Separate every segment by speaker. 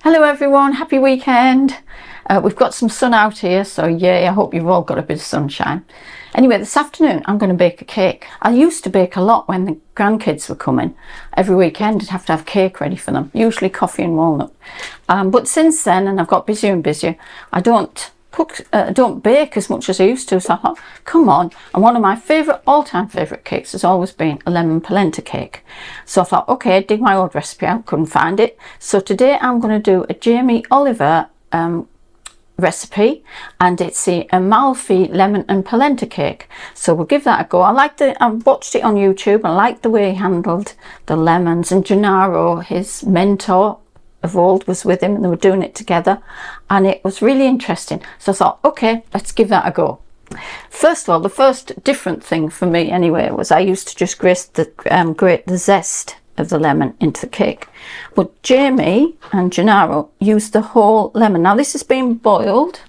Speaker 1: Hello everyone, happy weekend. We've got some sun out here, so yay, I hope you've all got a bit of sunshine. Anyway, this afternoon I'm going to bake a cake. I used to bake a lot when the grandkids were coming. Every weekend I'd have to have cake ready for them, usually coffee and walnut. But since then, and I've got busier and busier, I don't bake as much as I used to, so I thought, come on. And one of my all-time favourite cakes has always been a lemon polenta cake. So I thought, okay, dig my old recipe out, couldn't find it. So today I'm going to do a Jamie Oliver recipe, and it's the Amalfi lemon and polenta cake. So we'll give that a go. I watched it on YouTube. I liked the way he handled the lemons, and Gennaro, his mentor of old, was with him and they were doing it together, and it was really interesting. So I thought, okay, let's give that a go. First of all, the first different thing for me anyway was I used to just grate the zest of the lemon into the cake, but Jamie and Gennaro used the whole lemon. Now this has been boiled,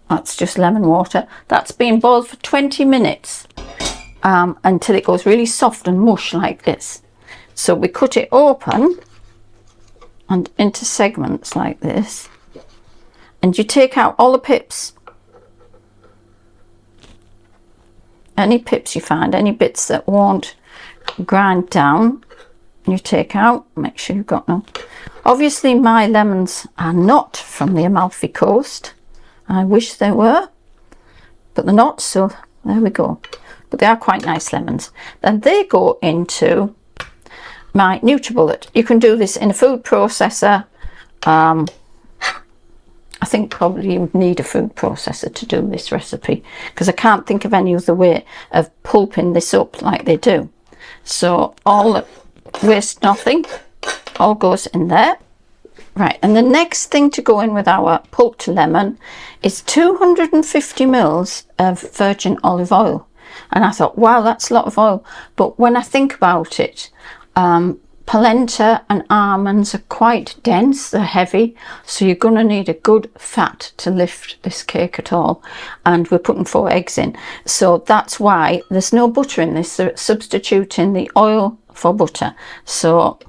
Speaker 1: that's just lemon water, that's been boiled for 20 minutes until it goes really soft and mush like this. So we cut it open and into segments like this, and you take out all the pips, any pips you find, any bits that won't grind down, you take out. Make sure you've got none. Obviously my lemons are not from the Amalfi Coast. I wish they were, but they're not, so there we go. But they are quite nice lemons. Then they go into my NutriBullet. You can do this in a food processor. I think probably you would need a food processor to do this recipe, because I can't think of any other way of pulping this up like they do. So all waste nothing, all goes in there. Right, and the next thing to go in with our pulped lemon is 250 mils of virgin olive oil. And I thought, wow, that's a lot of oil. But when I think about it, polenta and almonds are quite dense, they're heavy, so you're going to need a good fat to lift this cake at all. And we're putting 4 eggs in, so that's why there's no butter in this. They're substituting the oil for butter. So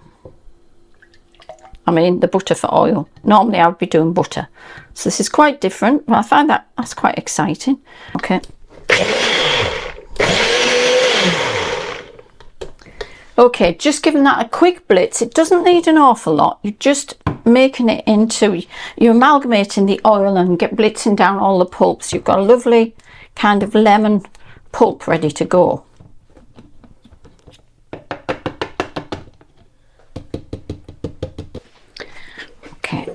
Speaker 1: I mean the butter for oil. Normally I would be doing butter, so this is quite different, but I find that's quite exciting. Okay. Okay, just giving that a quick blitz. It doesn't need an awful lot. You're just making it into, you're amalgamating the oil and blitzing down all the pulps. You've got a lovely kind of lemon pulp ready to go. Okay,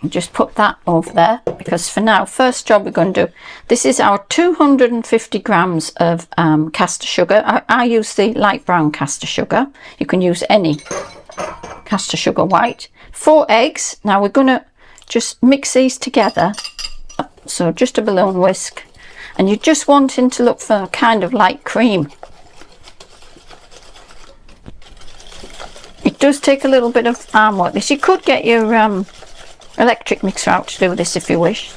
Speaker 1: just put that over there, because for now, first job we're going to do, this is our 250 grams of caster sugar. I use the light brown caster sugar. You can use any caster sugar white. 4 eggs. Now we're going to just mix these together, so just a balloon whisk, and you're just wanting to look for a kind of light cream. It does take a little bit of arm work. This, you could get your electric mixer out to do this if you wish.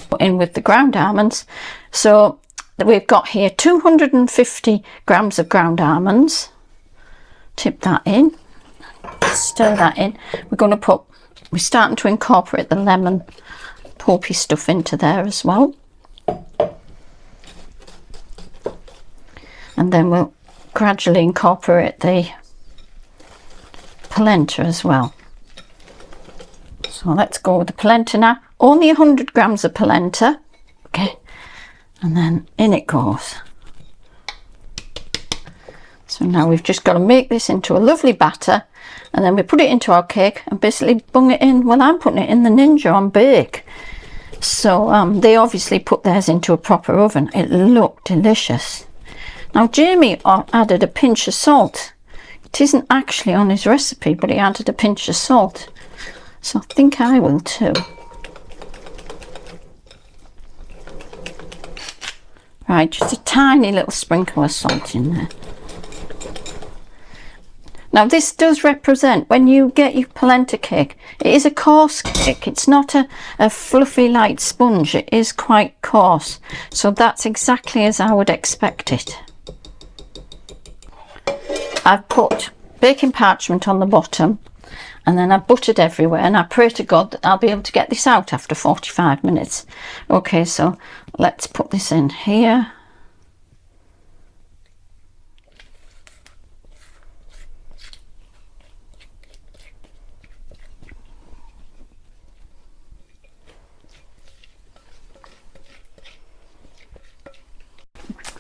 Speaker 1: Put in with the ground almonds. So we've got here 250 grams of ground almonds. Tip that in, stir that in. We're starting to incorporate the lemon pulpy stuff into there as well, and then we'll gradually incorporate the polenta as well. So let's go with the polenta now. Only 100 grams of polenta. Okay, and then in it goes. So now we've just got to make this into a lovely batter, and then we put it into our cake and basically bung it in. Well, I'm putting it in the Ninja on bake. So they obviously put theirs into a proper oven. It looked delicious. Now Jamie added a pinch of salt. It isn't actually on his recipe, but he added a pinch of salt. So I think I will too. Right, just a tiny little sprinkle of salt in there. Now this does represent, when you get your polenta cake, it is a coarse cake. It's not a fluffy light sponge. It is quite coarse. So that's exactly as I would expect it. I've put baking parchment on the bottom, and then I've buttered everywhere, and I pray to God that I'll be able to get this out after 45 minutes. Okay, so let's put this in here.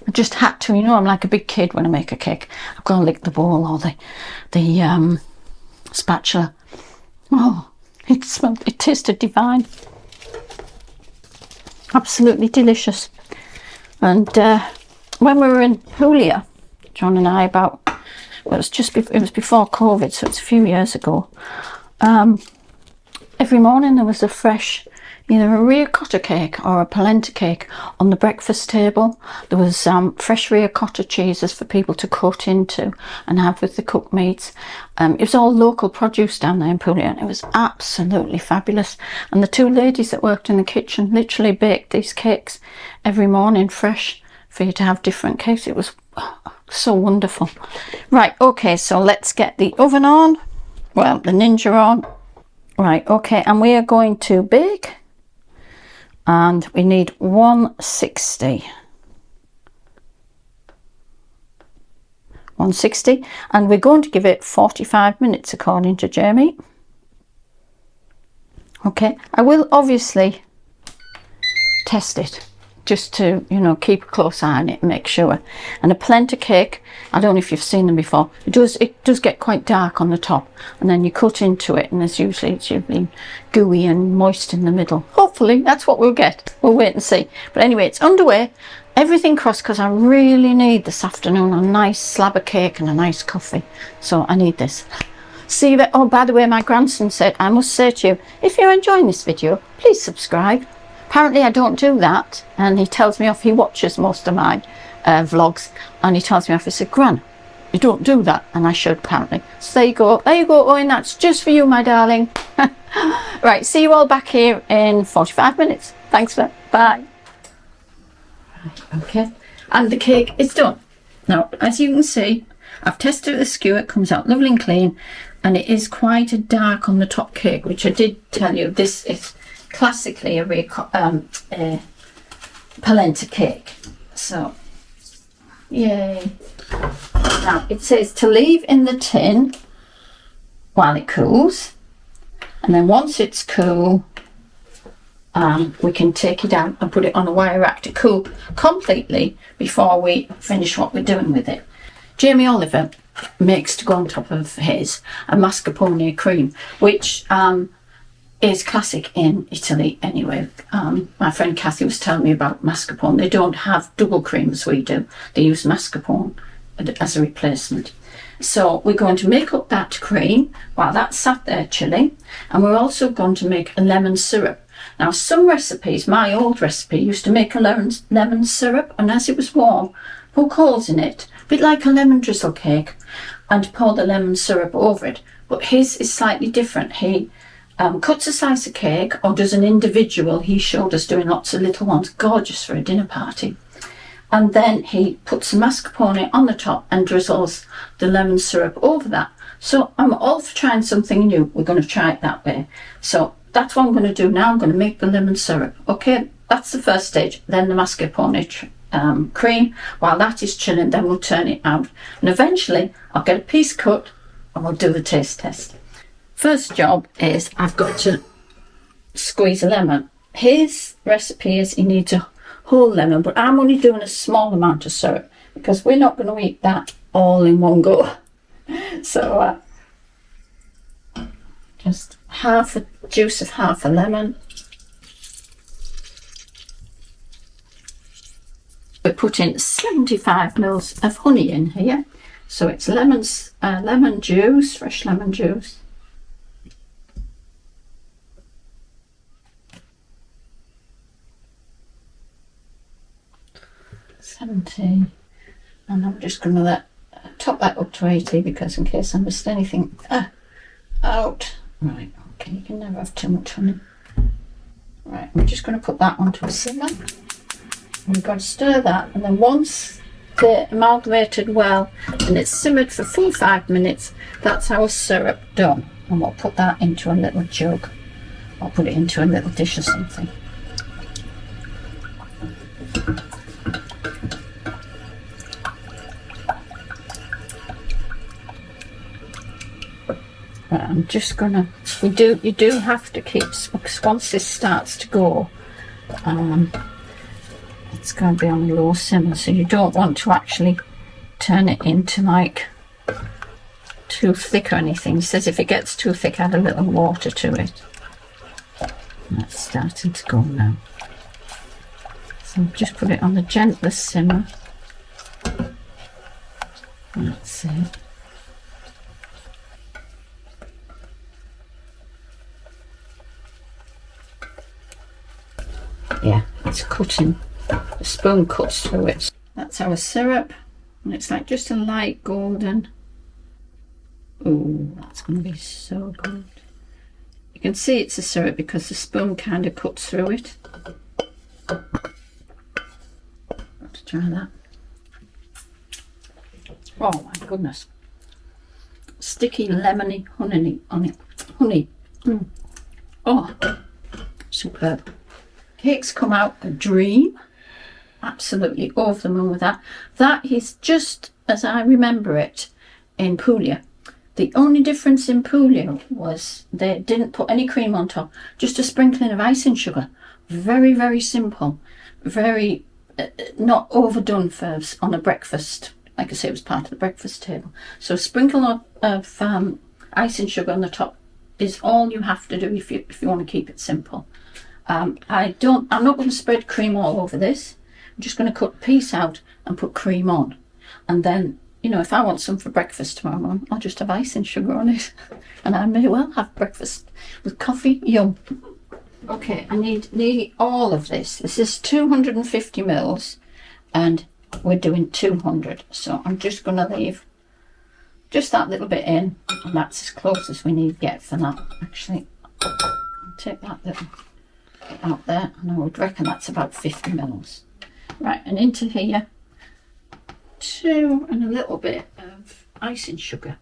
Speaker 1: I just had to, you know, I'm like a big kid when I make a cake. I've got to lick the bowl or the spatula. Oh, it tasted divine. Absolutely delicious. And when we were in Puglia, John and I, about, well, it was before COVID, so it's a few years ago. Every morning there was a fresh, either a ricotta cake or a polenta cake on the breakfast table. There was fresh ricotta cheeses for people to cut into and have with the cooked meats. It was all local produce down there in Puglia, and it was absolutely fabulous. And the two ladies that worked in the kitchen literally baked these cakes every morning fresh for you to have different cakes. It was so wonderful. Right, okay, so let's get the oven on. Well, the Ninja on. Right, okay, and we are going to bake, and we need 160, and we're going to give it 45 minutes according to Jamie. Okay, I will obviously test it just to, you know, keep a close eye on it and make sure. And a polenta cake, I don't know if you've seen them before, it does get quite dark on the top, and then you cut into it, and it's usually gooey and moist in the middle. Hopefully that's what we'll get. We'll wait and see. But anyway, it's underway. Everything crossed, because I really need this afternoon a nice slab of cake and a nice coffee. So I need this. See you. Oh, by the way, my grandson said, I must say to you, if you're enjoying this video, please subscribe. Apparently I don't do that, and he tells me off. He watches most of my vlogs, and he tells me off. He said, Gran, you don't do that, and I should, apparently. So there you go, Owen, that's just for you, my darling. Right, see you all back here in 45 minutes. Thanks for that. Bye. Right, okay, and the cake is done. Now, as you can see, I've tested the skewer. It comes out lovely and clean, and it is quite a dark on the top cake, which I did tell you. This is classically a polenta cake. So, yay. Now, it says to leave in the tin while it cools, and then once it's cool, we can take it out and put it on a wire rack to cool completely before we finish what we're doing with it. Jamie Oliver makes, to go on top of his, a mascarpone cream, which is classic in Italy anyway. My friend Kathy was telling me about mascarpone. They don't have double cream as we do. They use mascarpone as a replacement. So we're going to make up that cream while that's sat there chilling, and we're also going to make a lemon syrup. Now, some recipes, my old recipe, used to make a lemon syrup, and as it was warm, poke holes in it, a bit like a lemon drizzle cake, and pour the lemon syrup over it. But his is slightly different. He cuts a slice of cake, or does an individual. He showed us doing lots of little ones, gorgeous for a dinner party. And then he puts the mascarpone on the top and drizzles the lemon syrup over that. So I'm all for trying something new. We're going to try it that way. So that's what I'm going to do now. I'm going to make the lemon syrup. Okay, that's the first stage. Then the mascarpone cream. While that is chilling, then we'll turn it out. And eventually I'll get a piece cut and we'll do the taste test. First job is I've got to squeeze a lemon. His recipe is he needs a whole lemon, but I'm only doing a small amount of syrup because we're not going to eat that all in one go. So just half a juice of half a lemon. We're putting 75 mils of honey in here. So it's lemon juice, fresh lemon juice. And I'm just going to top that up to 80 because in case I missed anything out. Right, okay, you can never have too much honey. Right, we're just going to put that onto a simmer. We've got to stir that, and then once amalgamated well, and it's simmered for 4 or 5 minutes. That's our syrup done, and we'll put that into a little jug. I'll put it into a little dish or something. Right, I'm just gonna, you do have to keep, because once this starts to go, it's going to be on a low simmer, so you don't want to actually turn it into like too thick or anything. It says if it gets too thick, add a little water to it. That's starting to go now. So just put it on the gentlest simmer. That's it. Yeah, it's cutting. The spoon cuts through it. That's our syrup, and it's like just a light golden. Oh, that's going to be so good. You can see it's a syrup because the spoon kind of cuts through it. Let's try that. Oh my goodness. Sticky, lemony honey on it. Honey. Mm. Oh, superb. Cakes come out a dream. Absolutely over the moon with that. That is just as I remember it in Puglia. The only difference in Puglia was they didn't put any cream on top, just a sprinkling of icing sugar. Very, very simple. Very not overdone for on a breakfast. Like I say, it was part of the breakfast table. So a sprinkle of icing sugar on the top is all you have to do if you want to keep it simple. I'm not going to spread cream all over this. I'm just going to cut a piece out and put cream on. And then, you know, if I want some for breakfast tomorrow morning, I'll just have icing sugar on it. And I may well have breakfast with coffee. Yum. Okay, I need nearly all of this. This is 250 mils and we're doing 200. So I'm just going to leave just that little bit in. And that's as close as we need to get for that. Actually, I'll take that little bit out there. And I would reckon that's about 50 mils. Right, and into here, 2 and a little bit of icing sugar.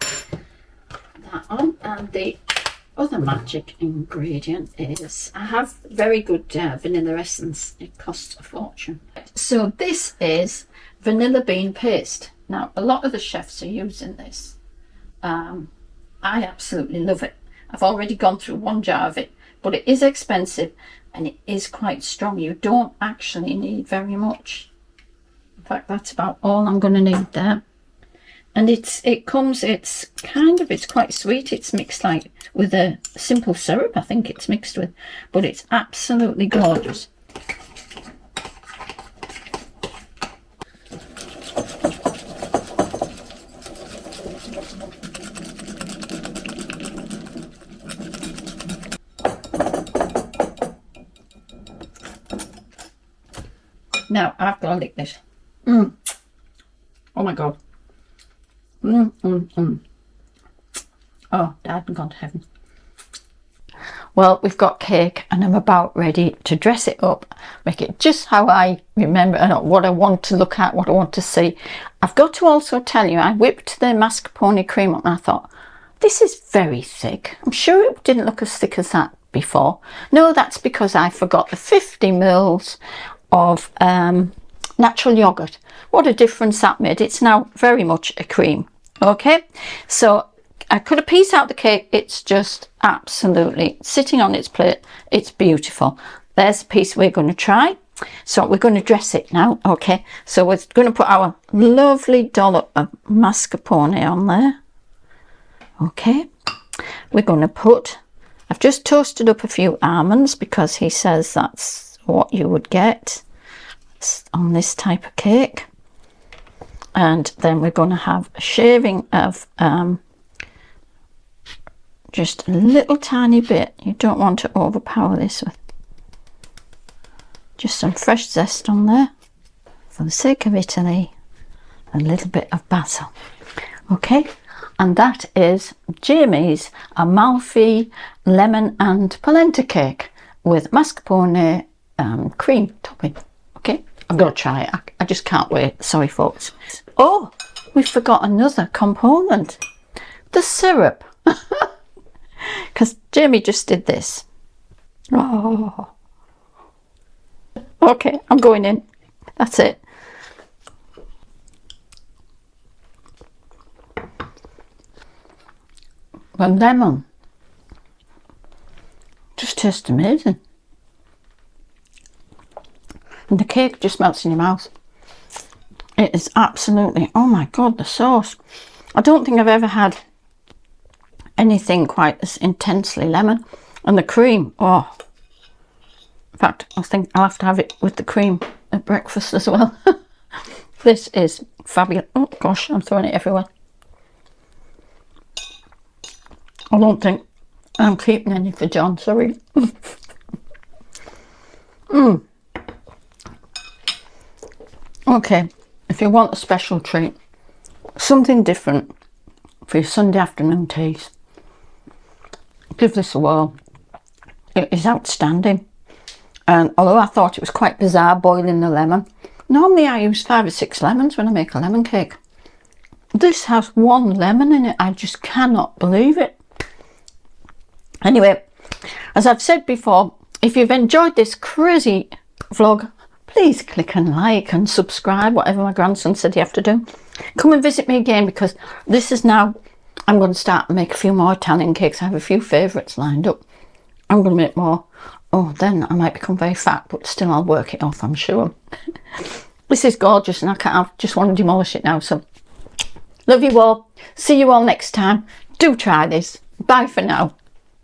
Speaker 1: That on, and the other magic ingredient is, I have very good vanilla essence. It costs a fortune. So this is vanilla bean paste. Now, a lot of the chefs are using this. I absolutely love it. I've already gone through 1 jar of it, but it is expensive. And it is quite strong. You don't actually need very much. In fact, that's about all I'm going to need there. And it's quite sweet. It's mixed like with a simple syrup, I think it's mixed with. But it's absolutely gorgeous. Now, I've got to lick this. Oh my God. Oh, Dad, I'm gone to heaven. Well, we've got cake and I'm about ready to dress it up, make it just how I remember and what I want to look at, what I want to see. I've got to also tell you, I whipped the mascarpone cream up and I thought, this is very thick. I'm sure it didn't look as thick as that before. No, that's because I forgot the 50 mils of natural yogurt. What a difference that made. It's now very much a cream. Okay, so I cut a piece out the cake. It's just absolutely sitting on its plate. It's beautiful. There's a piece we're going to try. So we're going to dress it now. Okay, so we're going to put our lovely dollop of mascarpone on there. Okay, we're going to put, I've just toasted up a few almonds because he says that's what you would get on this type of cake. And then we're going to have a shaving of just a little tiny bit. You don't want to overpower this with just some fresh zest on there for the sake of Italy. A little bit of basil. Okay, and that is Jamie's Amalfi lemon and polenta cake with mascarpone cream topping. Okay, I'm going to try it. I just can't wait. Sorry, folks. Oh, we forgot another component. The syrup. Because Jamie just did this. Oh. Okay, I'm going in. That's it. The lemon just tastes amazing. And the cake just melts in your mouth. It is absolutely, oh my God, the sauce. I don't think I've ever had anything quite as intensely lemon. And the cream, oh. In fact, I think I'll have to have it with the cream at breakfast as well. This is fabulous. Oh gosh, I'm throwing it everywhere. I don't think I'm keeping any for John, sorry. Okay, if you want a special treat, something different for your Sunday afternoon teas, give this a whirl. It is outstanding. And although I thought it was quite bizarre boiling the lemon, normally I use 5 or 6 lemons when I make a lemon cake. This has 1 lemon in it. I just cannot believe it. Anyway, as I've said before, if you've enjoyed this crazy vlog, please click and like and subscribe, whatever my grandson said you have to do. Come and visit me again, because this is now, I'm going to start and make a few more Italian cakes. I have a few favourites lined up. I'm going to make more. Oh, then I might become very fat, but still I'll work it off, I'm sure. This is gorgeous, and I just want to demolish it now. So, love you all. See you all next time. Do try this. Bye for now.